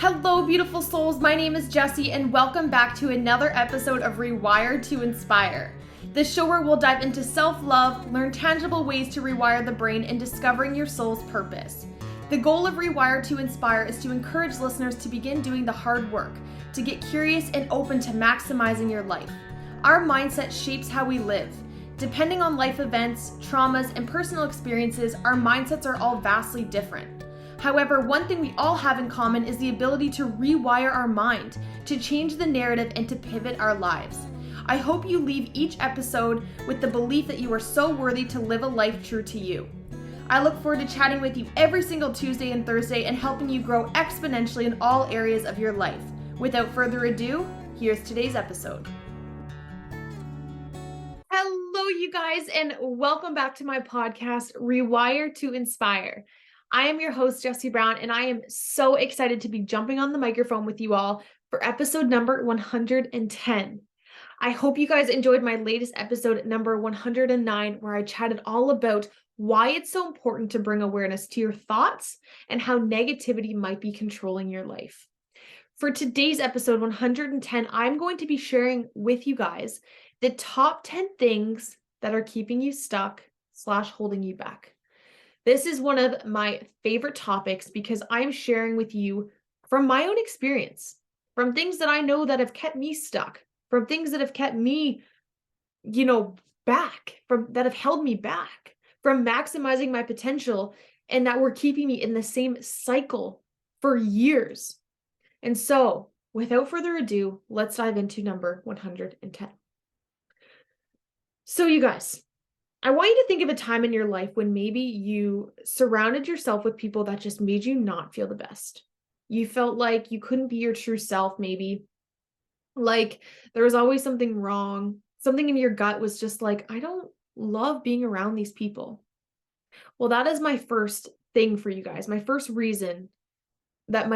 Hello, beautiful souls. My name is Jessie, and welcome back to another episode of Rewire to Inspire. The show where we'll dive into self-love, learn tangible ways to rewire the brain, and discovering your soul's purpose. The goal of Rewire to Inspire is to encourage listeners to begin doing the hard work, to get curious and open to maximizing your life. Our mindset shapes how we live. Depending on life events, traumas, and personal experiences, our mindsets are all vastly different. However, one thing we all have in common is the ability to rewire our mind, to change the narrative, and to pivot our lives. I hope you leave each episode with the belief that you are so worthy to live a life true to you. I look forward to chatting with you every single Tuesday and Thursday and helping you grow exponentially in all areas of your life. Without further ado, here's today's episode. Hello, you guys, and welcome back to my podcast, Rewire to Inspire. I am your host, Jessie Brown, and I am so excited to be jumping on the microphone with you all for episode number 110. I hope you guys enjoyed my latest episode, number 109, where I chatted all about why it's so important to bring awareness to your thoughts and how negativity might be controlling your life. For today's episode 110, I'm going to be sharing with you guys the top 10 things that are keeping you stuck / holding you back. This is one of my favorite topics because I'm sharing with you from my own experience, from things that I know that have kept me stuck, from things that have kept me, back, that have held me back from maximizing my potential and that were keeping me in the same cycle for years. And so, without further ado, let's dive into number 110. So, you guys, I want you to think of a time in your life when maybe you surrounded yourself with people that just made you not feel the best. You felt like you couldn't be your true self, maybe. Like there was always something wrong. Something in your gut was just like, I don't love being around these people. Well, that is my first thing for you guys. My first reason that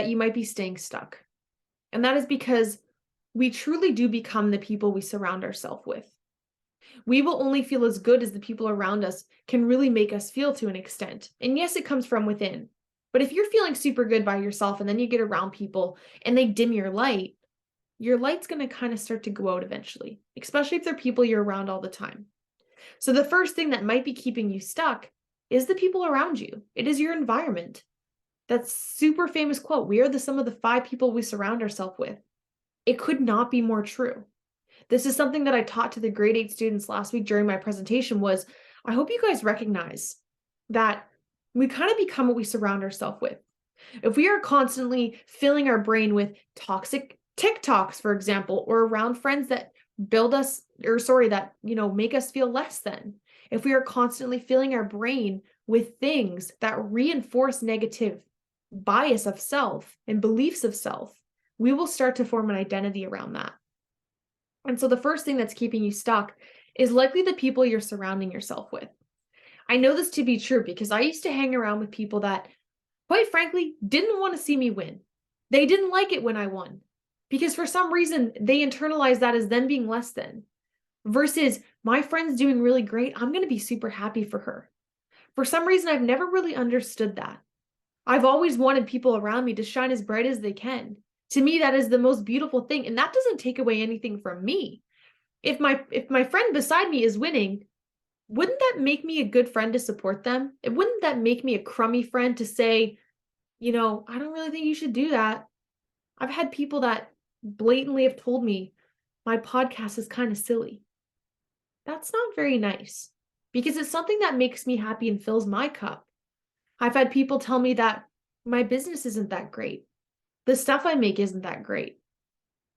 you might be staying stuck. And that is because we truly do become the people we surround ourselves with. We will only feel as good as the people around us can really make us feel to an extent. And yes, it comes from within. But if you're feeling super good by yourself and then you get around people and they dim your light's going to kind of start to go out eventually, especially if they're people you're around all the time. So the first thing that might be keeping you stuck is the people around you. It is your environment. That super famous quote, we are the sum of the 5 people we surround ourselves with. It could not be more true. This is something that I taught to the grade 8 students last week during my presentation was, I hope you guys recognize that we kind of become what we surround ourselves with. If we are constantly filling our brain with toxic TikToks, for example, or around friends that make us feel less than. If we are constantly filling our brain with things that reinforce negative bias of self and beliefs of self, we will start to form an identity around that. And so the first thing that's keeping you stuck is likely the people you're surrounding yourself with. I know this to be true because I used to hang around with people that, quite frankly, didn't want to see me win. They didn't like it when I won because for some reason they internalized that as them being less than. Versus my friend's doing really great, I'm going to be super happy for her. For some reason, I've never really understood that. I've always wanted people around me to shine as bright as they can. To me, that is the most beautiful thing. And that doesn't take away anything from me. If my friend beside me is winning, wouldn't that make me a good friend to support them? Wouldn't that make me a crummy friend to say, I don't really think you should do that. I've had people that blatantly have told me my podcast is kind of silly. That's not very nice because it's something that makes me happy and fills my cup. I've had people tell me that my business isn't that great. The stuff I make isn't that great.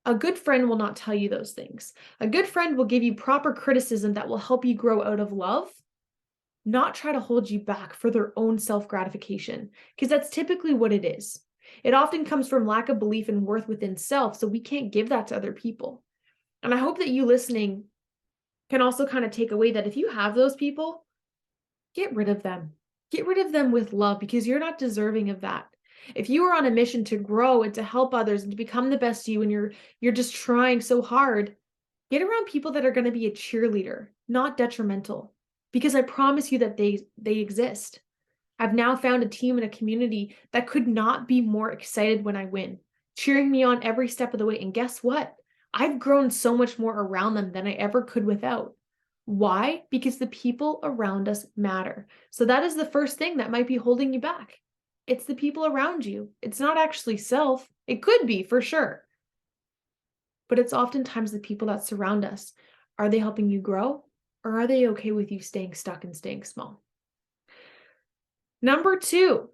A good friend will not tell you those things. A good friend will give you proper criticism that will help you grow out of love, not try to hold you back for their own self-gratification, because that's typically what it is. It often comes from lack of belief and worth within self, so we can't give that to other people. And I hope that you listening can also kind of take away that if you have those people, get rid of them. Get rid of them with love because you're not deserving of that. If you are on a mission to grow and to help others and to become the best you and you're just trying so hard, get around people that are going to be a cheerleader, not detrimental, because I promise you that they exist. I've now found a team and a community that could not be more excited when I win, cheering me on every step of the way. And guess what? I've grown so much more around them than I ever could without. Why? Because the people around us matter. So that is the first thing that might be holding you back. It's the people around you. It's not actually self. It could be for sure. But it's oftentimes the people that surround us. Are they helping you grow? Or are they okay with you staying stuck and staying small? Number 2,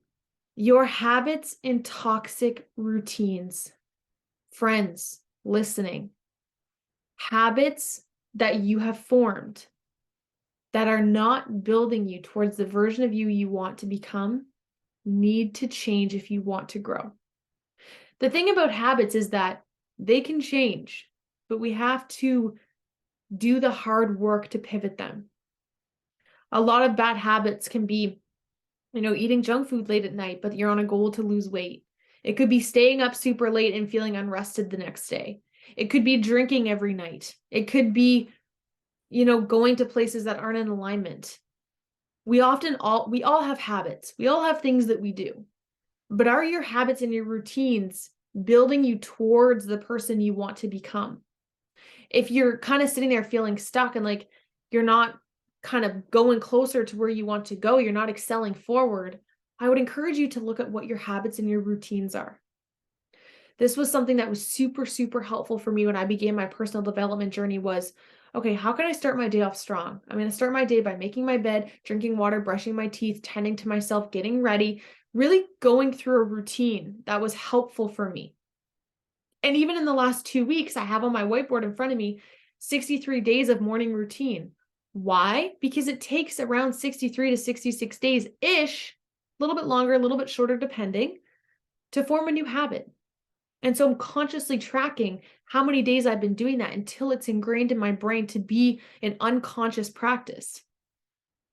your habits and toxic routines. Friends, listening. Habits that you have formed that are not building you towards the version of you want to become need to change if you want to grow. The thing about habits is that they can change, but we have to do the hard work to pivot them. A lot of bad habits can be, eating junk food late at night, but you're on a goal to lose weight. It could be staying up super late and feeling unrested the next day. It could be drinking every night. It could be, going to places that aren't in alignment. We all have habits. We all have things that we do. But are your habits and your routines building you towards the person you want to become? If you're kind of sitting there feeling stuck and like you're not kind of going closer to where you want to go, you're not excelling forward, I would encourage you to look at what your habits and your routines are. This was something that was super, super helpful for me when I began my personal development journey was, okay, how can I start my day off strong? I'm going to start my day by making my bed, drinking water, brushing my teeth, tending to myself, getting ready, really going through a routine that was helpful for me. And even in the last 2 weeks, I have on my whiteboard in front of me 63 days of morning routine. Why? Because it takes around 63 to 66 days-ish, a little bit longer, a little bit shorter, depending, to form a new habit. And so I'm consciously tracking how many days I've been doing that until it's ingrained in my brain to be an unconscious practice.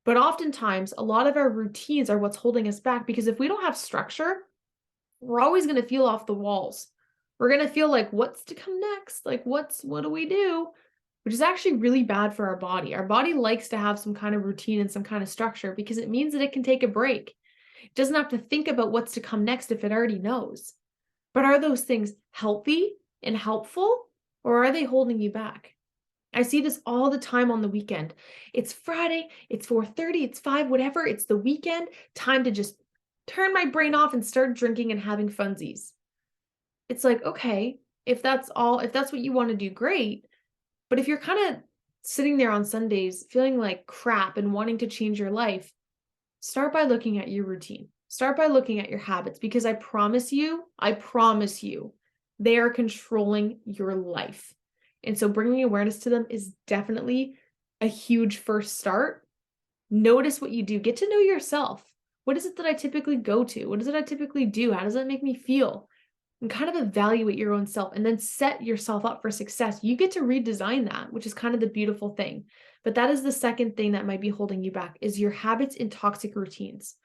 But oftentimes, a lot of our routines are what's holding us back because if we don't have structure, we're always going to feel off the walls. We're going to feel like, what's to come next? Like, what do we do? Which is actually really bad for our body. Our body likes to have some kind of routine and some kind of structure because it means that it can take a break. It doesn't have to think about what's to come next if it already knows. But are those things healthy and helpful, or are they holding you back? I see this all the time on the weekend. It's Friday, it's 4:30, it's 5, whatever. It's the weekend, time to just turn my brain off and start drinking and having funsies. It's like, okay, if that's what you want to do, great. But if you're kind of sitting there on Sundays feeling like crap and wanting to change your life, start by looking at your routine. Start by looking at your habits because I promise you, they are controlling your life. And so bringing awareness to them is definitely a huge first start. Notice what you do. Get to know yourself. What is it that I typically go to? What is it I typically do? How does that make me feel? And kind of evaluate your own self and then set yourself up for success. You get to redesign that, which is kind of the beautiful thing. But that is the second thing that might be holding you back is your habits and toxic routines.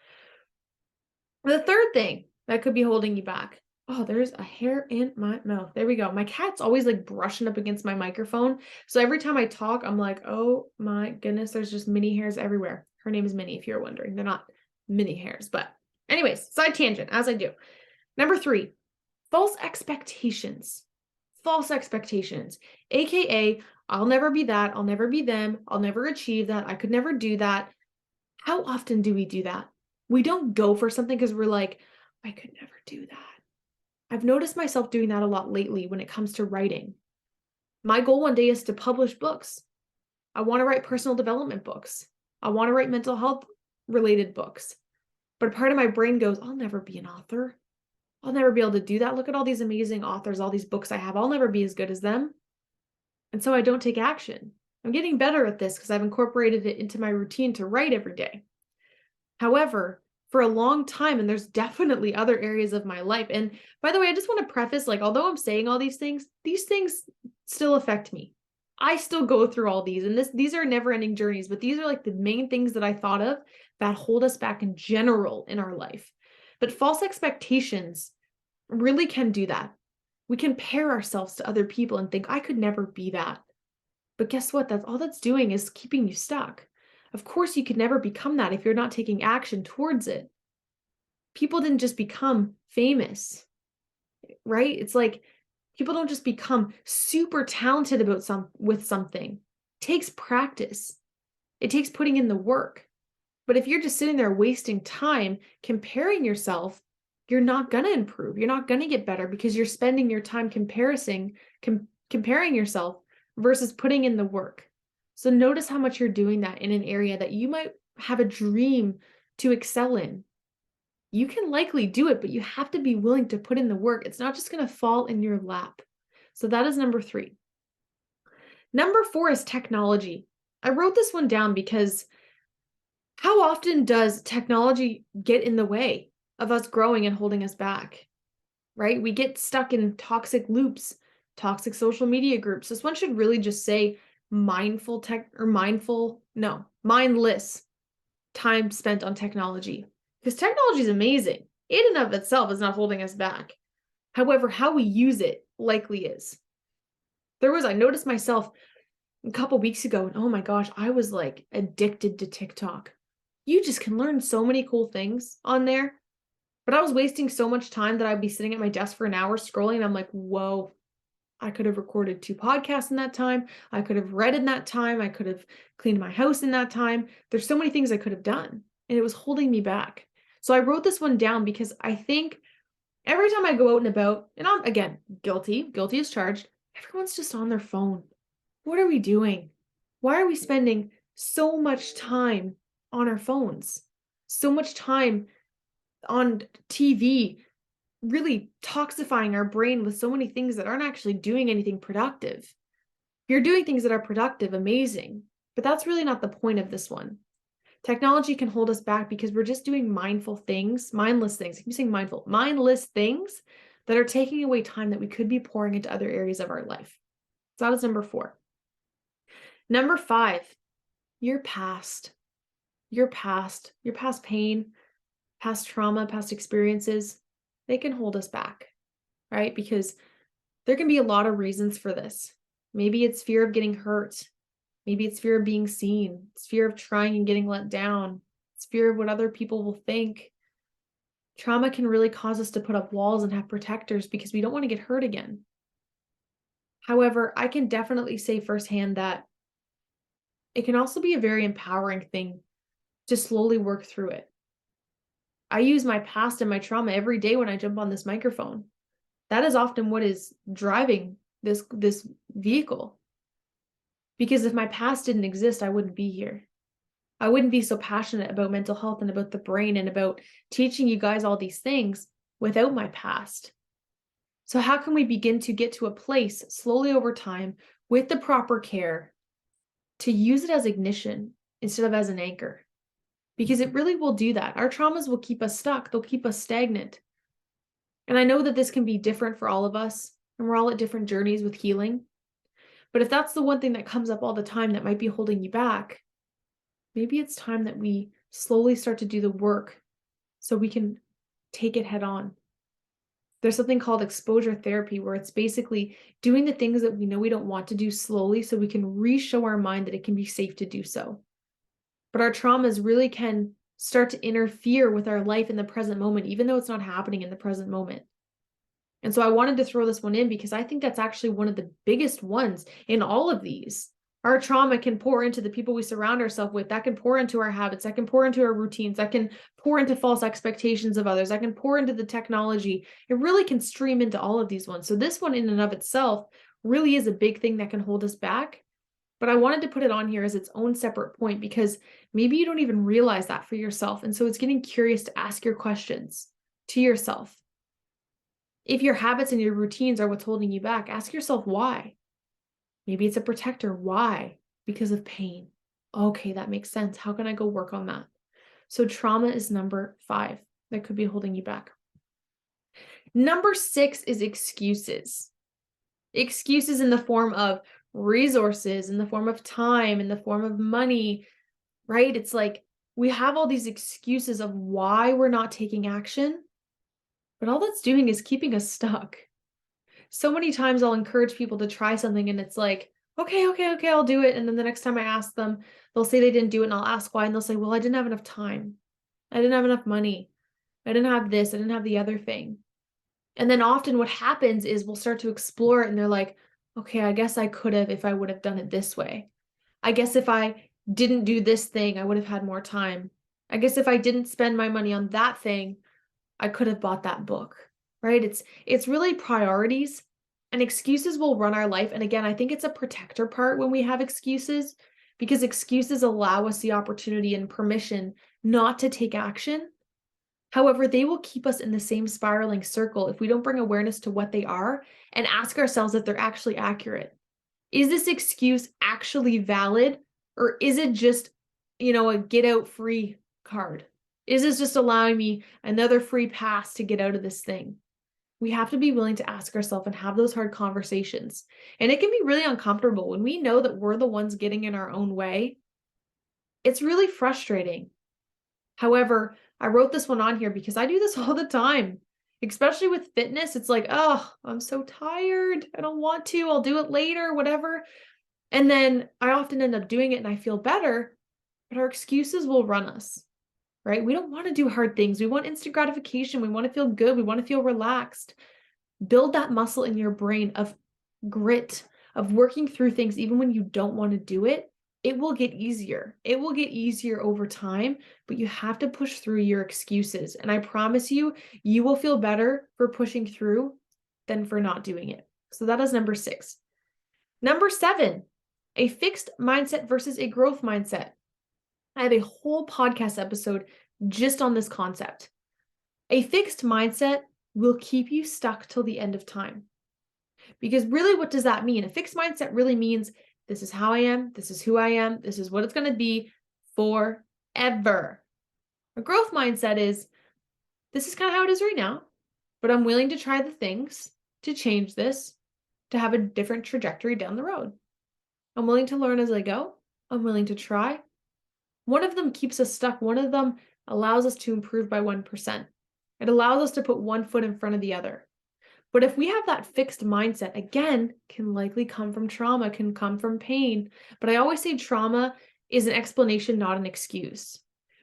The third thing that could be holding you back. Oh, there's a hair in my mouth. There we go. My cat's always like brushing up against my microphone. So every time I talk, I'm like, oh my goodness, there's just mini hairs everywhere. Her name is Minnie, if you're wondering. They're not mini hairs, but anyways, side tangent, as I do. Number 3, false expectations. False expectations, AKA, I'll never be that. I'll never be them. I'll never achieve that. I could never do that. How often do we do that? We don't go for something because we're like, I could never do that. I've noticed myself doing that a lot lately when it comes to writing. My goal one day is to publish books. I want to write personal development books. I want to write mental health related books. But a part of my brain goes, I'll never be an author. I'll never be able to do that. Look at all these amazing authors, all these books I have. I'll never be as good as them. And so I don't take action. I'm getting better at this because I've incorporated it into my routine to write every day. However, for a long time, and there's definitely other areas of my life. And by the way, I just want to preface, like, although I'm saying all these things still affect me. I still go through all these, and these are never-ending journeys, but these are like the main things that I thought of that hold us back in general in our life. But false expectations really can do that. We compare ourselves to other people and think, I could never be that. But guess what? That's all doing is keeping you stuck. Of course, you could never become that if you're not taking action towards it. people didn't just become famous, right? It's like people don't just become super talented with something. It takes practice. It takes putting in the work. But if you're just sitting there wasting time comparing yourself, you're not going to improve. You're not going to get better because you're spending your time comparing yourself versus putting in the work. So notice how much you're doing that in an area that you might have a dream to excel in. You can likely do it, but you have to be willing to put in the work. It's not just going to fall in your lap. So that is number 3. Number 4 is technology. I wrote this one down because how often does technology get in the way of us growing and holding us back, right? We get stuck in toxic loops, toxic social media groups. This one should really just say mindless time spent on technology, because technology is amazing. In and of itself is not holding us back. However, how we use it likely is. I noticed myself a couple weeks ago, and oh my gosh, I was like addicted to TikTok. You just can learn so many cool things on there. But I was wasting so much time that I'd be sitting at my desk for an hour scrolling, and I'm like, whoa, I could have recorded 2 podcasts in that time. I could have read in that time. I could have cleaned my house in that time. There's so many things I could have done, and it was holding me back. So I wrote this one down because I think every time I go out and about, and I'm, again, guilty as charged, everyone's just on their phone. What are we doing? Why are we spending so much time on our phones? So much time on TV, really toxifying our brain with so many things that aren't actually doing anything productive. If you're doing things that are productive, amazing, but that's really not the point of this one. Technology can hold us back because we're just doing mindless things. I keep saying mindless things that are taking away time that we could be pouring into other areas of our life. So that is number 4. Number 5, your past pain, past trauma, past experiences, they can hold us back, right? Because there can be a lot of reasons for this. Maybe it's fear of getting hurt. Maybe it's fear of being seen. It's fear of trying and getting let down. It's fear of what other people will think. Trauma can really cause us to put up walls and have protectors because we don't want to get hurt again. However, I can definitely say firsthand that it can also be a very empowering thing to slowly work through it. I use my past and my trauma every day when I jump on this microphone. That is often what is driving this vehicle. Because if my past didn't exist, I wouldn't be here. I wouldn't be so passionate about mental health and about the brain and about teaching you guys all these things without my past. So how can we begin to get to a place slowly over time with the proper care to use it as ignition instead of as an anchor? Because it really will do that. Our traumas will keep us stuck. They'll keep us stagnant. And I know that this can be different for all of us, and we're all at different journeys with healing. But if that's the one thing that comes up all the time that might be holding you back, maybe it's time that we slowly start to do the work so we can take it head on. There's something called exposure therapy, where it's basically doing the things that we know we don't want to do slowly so we can re-show our mind that it can be safe to do so. But our traumas really can start to interfere with our life in the present moment, even though it's not happening in the present moment. And so I wanted to throw this one in because I think that's actually one of the biggest ones in all of these. Our trauma can pour into the people we surround ourselves with. That can pour into our habits. That can pour into our routines. That can pour into false expectations of others. That can pour into the technology. It really can stream into all of these ones. So this one in and of itself really is a big thing that can hold us back. But I wanted to put it on here as its own separate point because maybe you don't even realize that for yourself. And so it's getting curious to ask your questions to yourself. If your habits and your routines are what's holding you back, ask yourself why. Maybe it's a protector. Why? Because of pain. Okay, that makes sense. How can I go work on that? So trauma is number 5 that could be holding you back. Number 6 is excuses. Excuses in the form of resources, in the form of time, in the form of money, right? It's like we have all these excuses of why we're not taking action, but all that's doing is keeping us stuck. So many times I'll encourage people to try something and it's like, okay, I'll do it. And then the next time I ask them, they'll say they didn't do it and I'll ask why. And they'll say, well, I didn't have enough time. I didn't have enough money. I didn't have this. I didn't have the other thing. And then often what happens is we'll start to explore it and they're like, okay, I guess I could have if I would have done it this way. I guess if I didn't do this thing, I would have had more time. I guess if I didn't spend my money on that thing, I could have bought that book, right? It's really priorities, and excuses will run our life. And again, I think it's a protector part when we have excuses, because excuses allow us the opportunity and permission not to take action. However, they will keep us in the same spiraling circle if we don't bring awareness to what they are and ask ourselves if they're actually accurate. Is this excuse actually valid, or is it just, a get out free card? Is this just allowing me another free pass to get out of this thing? We have to be willing to ask ourselves and have those hard conversations. And it can be really uncomfortable when we know that we're the ones getting in our own way. It's really frustrating. However, I wrote this one on here because I do this all the time, especially with fitness. It's like, oh, I'm so tired. I don't want to. I'll do it later, whatever. And then I often end up doing it and I feel better, but our excuses will run us, right? We don't want to do hard things. We want instant gratification. We want to feel good. We want to feel relaxed. Build that muscle in your brain of grit, of working through things even when you don't want to do it. It will get easier. It will get easier over time, but you have to push through your excuses. And I promise you, you will feel better for pushing through than for not doing it. So that is number 6. Number 7, a fixed mindset versus a growth mindset. I have a whole podcast episode just on this concept. A fixed mindset will keep you stuck till the end of time. Because really, what does that mean? A fixed mindset really means this is how I am, this is who I am, this is what it's going to be forever. A growth mindset is, this is kind of how it is right now, but I'm willing to try the things to change this, to have a different trajectory down the road. I'm willing to learn as I go. I'm willing to try. One of them keeps us stuck. One of them allows us to improve by 1%. It allows us to put one foot in front of the other. But if we have that fixed mindset, again, can likely come from trauma, can come from pain. But I always say trauma is an explanation, not an excuse.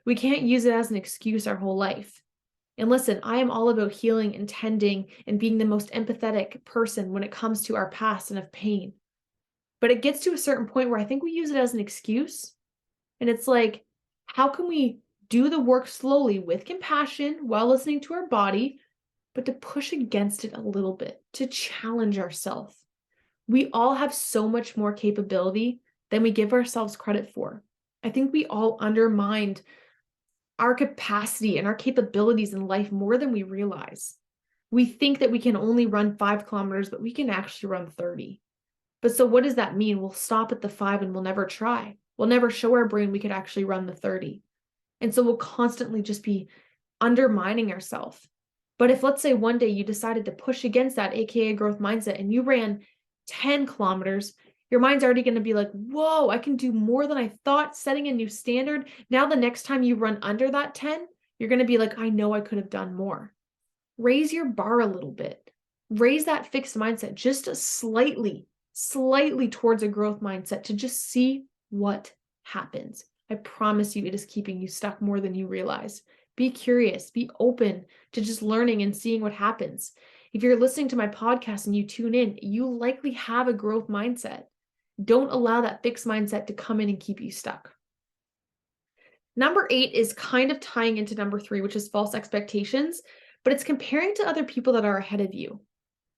We can't use it as an excuse our whole life. And listen, I am all about healing and tending and being the most empathetic person when it comes to our past and of pain. But it gets to a certain point where I think we use it as an excuse. And it's like, how can we do the work slowly with compassion while listening to our body, but to push against it a little bit, to challenge ourselves? We all have so much more capability than we give ourselves credit for. I think we all undermined our capacity and our capabilities in life more than we realize. We think that we can only run 5 kilometers, but we can actually run 30. But so what does that mean? We'll stop at the 5 and we'll never try. We'll never show our brain we could actually run the 30. And so we'll constantly just be undermining ourselves. But if, let's say, one day you decided to push against that, AKA growth mindset, and you ran 10 kilometers, your mind's already going to be like, whoa, I can do more than I thought, setting a new standard. Now, the next time you run under that 10, you're going to be like, I know I could have done more. Raise your bar a little bit. Raise that fixed mindset just slightly towards a growth mindset to just see what happens. I promise you, it is keeping you stuck more than you realize. Be curious, be open to just learning and seeing what happens. If you're listening to my podcast and you tune in, you likely have a growth mindset. Don't allow that fixed mindset to come in and keep you stuck. Number 8 is kind of tying into number 3, which is false expectations, but it's comparing to other people that are ahead of you.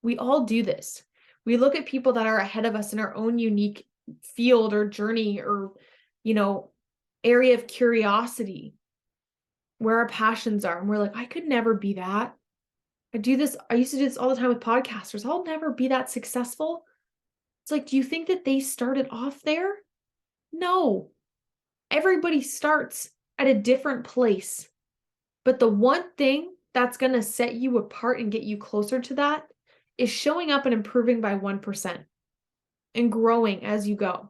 We all do this. We look at people that are ahead of us in our own unique field or journey or, area of curiosity, where our passions are. And we're like, I could never be that. I used to do this all the time with podcasters. I'll never be that successful. It's like, do you think that they started off there? No. Everybody starts at a different place. But the one thing that's going to set you apart and get you closer to that is showing up and improving by 1% and growing as you go.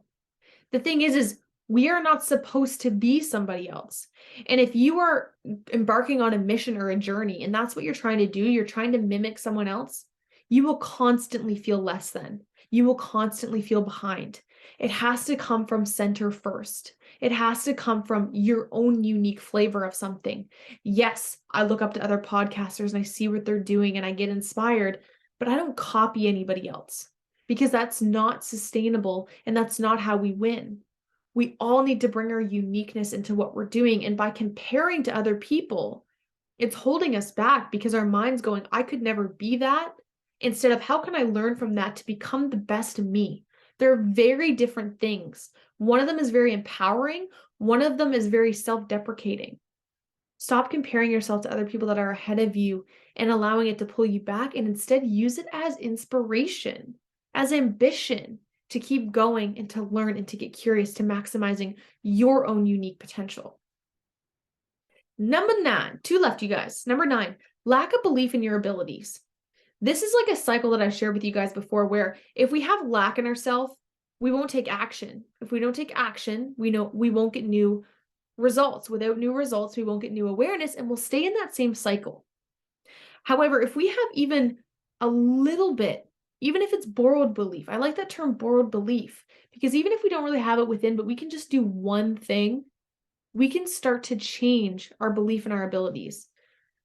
The thing is we are not supposed to be somebody else. And if you are embarking on a mission or a journey, and that's what you're trying to do, you're trying to mimic someone else, you will constantly feel less than. You will constantly feel behind. It has to come from center first. It has to come from your own unique flavor of something. Yes, I look up to other podcasters and I see what they're doing and I get inspired, but I don't copy anybody else because that's not sustainable and that's not how we win. We all need to bring our uniqueness into what we're doing. And by comparing to other people, it's holding us back because our mind's going, I could never be that. Instead of how can I learn from that to become the best me? They're very different things. One of them is very empowering. One of them is very self-deprecating. Stop comparing yourself to other people that are ahead of you and allowing it to pull you back, and instead use it as inspiration, as ambition to keep going and to learn and to get curious, to maximizing your own unique potential. Number 9, 2 left, you guys. Number 9, lack of belief in your abilities. This is like a cycle that I shared with you guys before, where if we have lack in ourselves, we won't take action. If we don't take action, we know we won't get new results. Without new results, we won't get new awareness, and we'll stay in that same cycle. However, if we have even a little bit, even if it's borrowed belief, I like that term borrowed belief, because even if we don't really have it within, but we can just do one thing, we can start to change our belief in our abilities.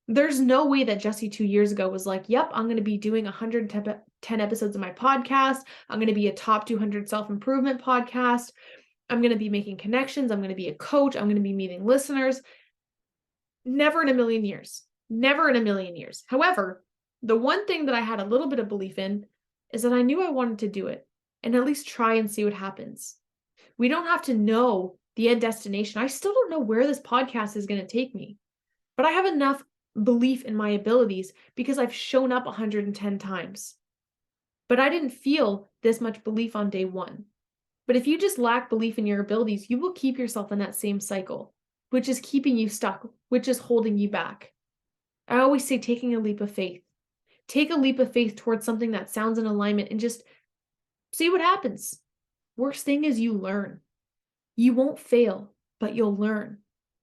There's no way that Jessie 2 years ago was like, yep, I'm going to be doing 110 episodes of my podcast. I'm going to be a top 200 self-improvement podcast. I'm going to be making connections. I'm going to be a coach. I'm going to be meeting listeners. Never in a million years. Never in a million years. However, the one thing that I had a little bit of belief in is that I knew I wanted to do it and at least try and see what happens. We don't have to know the end destination. I still don't know where this podcast is going to take me, but I have enough belief in my abilities because I've shown up 110 times. But I didn't feel this much belief on day 1. But if you just lack belief in your abilities, you will keep yourself in that same cycle, which is keeping you stuck, which is holding you back. I always say taking a leap of faith. Take a leap of faith towards something that sounds in alignment and just see what happens. Worst thing is you learn. You won't fail, but you'll learn.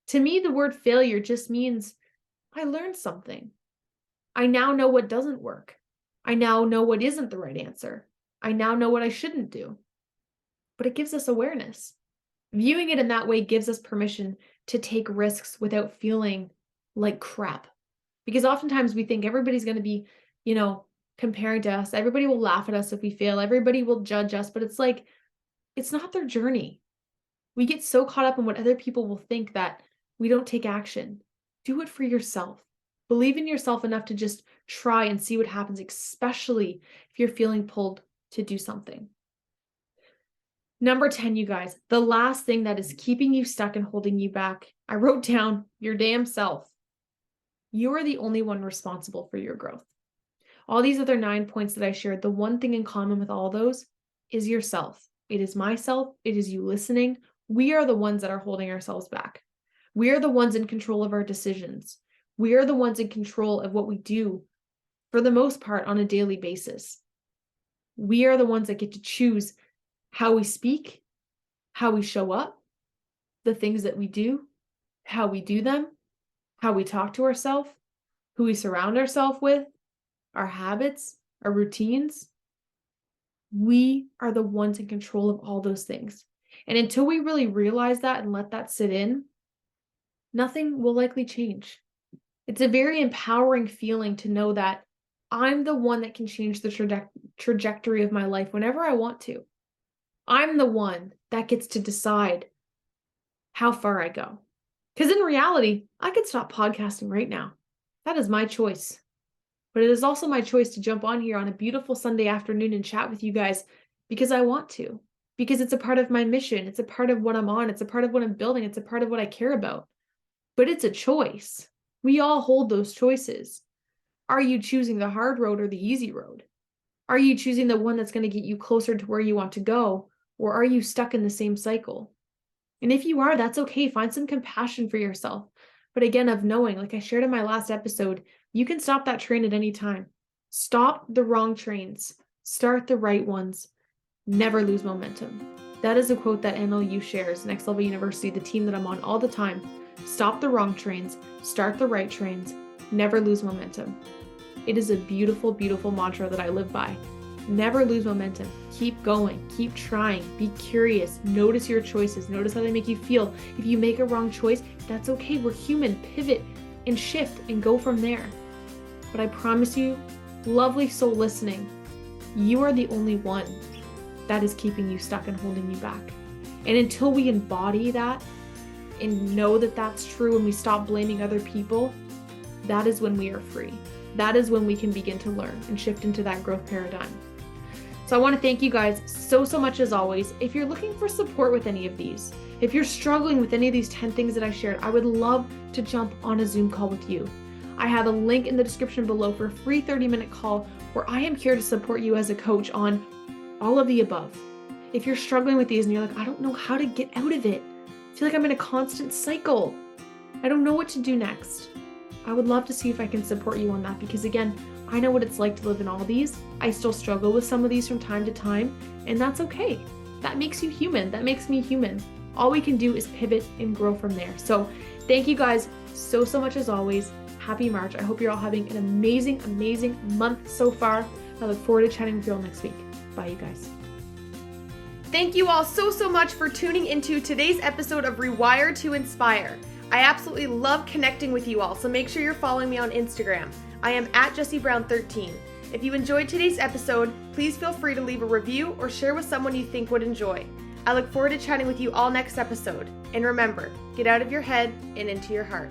To me, the word failure just means I learned something. I now know what doesn't work. I now know what isn't the right answer. I now know what I shouldn't do. But it gives us awareness. Viewing it in that way gives us permission to take risks without feeling like crap. Because oftentimes we think everybody's going to be, comparing to us. Everybody will laugh at us if we fail. Everybody will judge us. But it's like, it's not their journey. We get so caught up in what other people will think that we don't take action. Do it for yourself. Believe in yourself enough to just try and see what happens, especially if you're feeling pulled to do something. Number 10, you guys, the last thing that is keeping you stuck and holding you back. I wrote down your damn self. You are the only one responsible for your growth. All these other 9 points that I shared, the one thing in common with all those is yourself. It is myself. It is you listening. We are the ones that are holding ourselves back. We are the ones in control of our decisions. We are the ones in control of what we do for the most part on a daily basis. We are the ones that get to choose how we speak, how we show up, the things that we do, how we do them, how we talk to ourselves, who we surround ourselves with, our habits, our routines. We are the ones in control of all those things. And until we really realize that and let that sit in, nothing will likely change. It's a very empowering feeling to know that I'm the one that can change the trajectory of my life whenever I want to. I'm the one that gets to decide how far I go. Because in reality, I could stop podcasting right now. That is my choice. But it is also my choice to jump on here on a beautiful Sunday afternoon and chat with you guys because I want to. Because it's a part of my mission. It's a part of what I'm on. It's a part of what I'm building. It's a part of what I care about. But it's a choice. We all hold those choices. Are you choosing the hard road or the easy road? Are you choosing the one that's going to get you closer to where you want to go? Or are you stuck in the same cycle? And if you are, that's okay. Find some compassion for yourself. But again, of knowing, like I shared in my last episode, you can stop that train at any time. Stop the wrong trains. Start the right ones. Never lose momentum. That is a quote that NLU shares, Next Level University, the team that I'm on all the time. Stop the wrong trains. Start the right trains. Never lose momentum. It is a beautiful, beautiful mantra that I live by. Never lose momentum. Keep going. Keep trying. Be curious. Notice your choices. Notice how they make you feel. If you make a wrong choice, that's okay. We're human. Pivot and shift and go from there. But I promise you, lovely soul listening, you are the only one that is keeping you stuck and holding you back. And until we embody that and know that that's true and we stop blaming other people, that is when we are free. That is when we can begin to learn and shift into that growth paradigm. So I want to thank you guys so much as always. If you're looking for support with any of these, if you're struggling with any of these 10 things that I shared, I would love to jump on a Zoom call with you. I have a link in the description below for a free 30-minute call where I am here to support you as a coach on all of the above. If you're struggling with these and you're like, I don't know how to get out of it, I feel like I'm in a constant cycle, I don't know what to do next, I would love to see if I can support you on that, because again, I know what it's like to live in all these. I still struggle with some of these from time to time, and that's okay. That makes you human. That makes me human. All we can do is pivot and grow from there. So thank you guys so much as always. Happy March. I hope you're all having an amazing month so far. I look forward to chatting with you all next week. Bye, you guys. Thank you all so much for tuning into today's episode of Rewire to Inspire. I absolutely love connecting with you all, so make sure you're following me on Instagram. I am at Jessie Brown 13. If you enjoyed today's episode, please feel free to leave a review or share with someone you think would enjoy. I look forward to chatting with you all next episode. And remember, get out of your head and into your heart.